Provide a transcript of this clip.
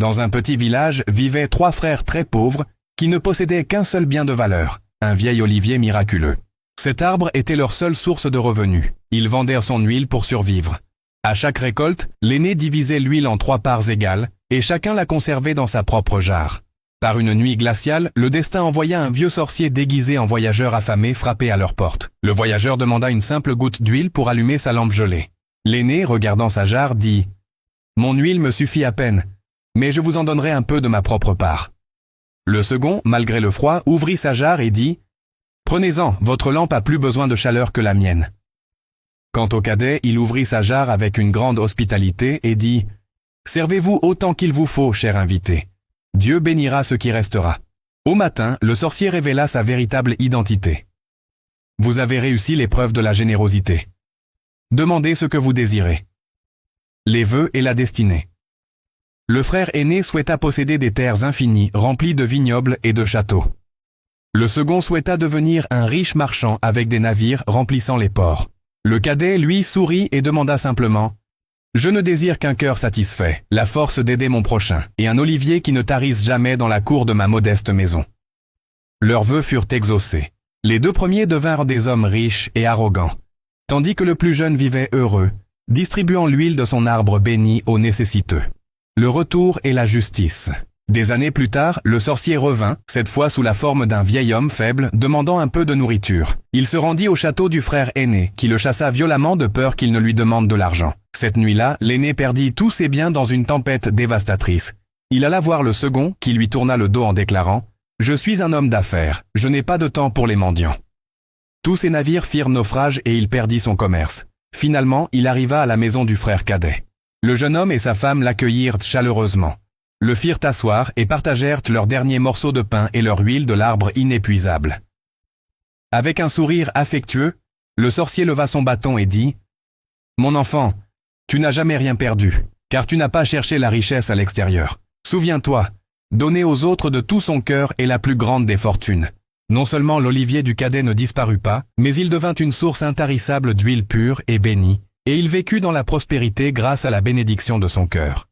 Dans un petit village vivaient 3 frères très pauvres qui ne possédaient qu'un seul bien de valeur, un vieil olivier miraculeux. Cet arbre était leur seule source de revenus. Ils vendèrent son huile pour survivre. À chaque récolte, l'aîné divisait l'huile en 3 parts égales et chacun la conservait dans sa propre jarre. Par une nuit glaciale, le destin envoya un vieux sorcier déguisé en voyageur affamé frapper à leur porte. Le voyageur demanda une simple goutte d'huile pour allumer sa lampe gelée. L'aîné, regardant sa jarre, dit « Mon huile me suffit à peine, mais je vous en donnerai un peu de ma propre part. » Le second, malgré le froid, ouvrit sa jarre et dit « Prenez-en, votre lampe a plus besoin de chaleur que la mienne. » Quant au cadet, il ouvrit sa jarre avec une grande hospitalité et dit « Servez-vous autant qu'il vous faut, cher invité. Dieu bénira ce qui restera. » Au matin, le sorcier révéla sa véritable identité. « Vous avez réussi l'épreuve de la générosité. Demandez ce que vous désirez. » Les vœux et la destinée. Le frère aîné souhaita posséder des terres infinies remplies de vignobles et de châteaux. Le second souhaita devenir un riche marchand avec des navires remplissant les ports. Le cadet, lui, sourit et demanda simplement « Je ne désire qu'un cœur satisfait, la force d'aider mon prochain, et un olivier qui ne tarisse jamais dans la cour de ma modeste maison. » Leurs vœux furent exaucés. Les 2 premiers devinrent des hommes riches et arrogants, tandis que le plus jeune vivait heureux, distribuant l'huile de son arbre béni aux nécessiteux. Le retour et la justice. Des années plus tard, le sorcier revint, cette fois sous la forme d'un vieil homme faible, demandant un peu de nourriture. Il se rendit au château du frère aîné, qui le chassa violemment de peur qu'il ne lui demande de l'argent. Cette nuit-là, l'aîné perdit tous ses biens dans une tempête dévastatrice. Il alla voir le second, qui lui tourna le dos en déclarant « Je suis un homme d'affaires, je n'ai pas de temps pour les mendiants. » Tous ses navires firent naufrage et il perdit son commerce. Finalement, il arriva à la maison du frère cadet. Le jeune homme et sa femme l'accueillirent chaleureusement, le firent asseoir et partagèrent leurs derniers morceaux de pain et leur huile de l'arbre inépuisable. Avec un sourire affectueux, le sorcier leva son bâton et dit « Mon enfant, tu n'as jamais rien perdu, car tu n'as pas cherché la richesse à l'extérieur. Souviens-toi, donner aux autres de tout son cœur est la plus grande des fortunes. » Non seulement l'olivier du cadet ne disparut pas, mais il devint une source intarissable d'huile pure et bénie, et il vécut dans la prospérité grâce à la bénédiction de son cœur.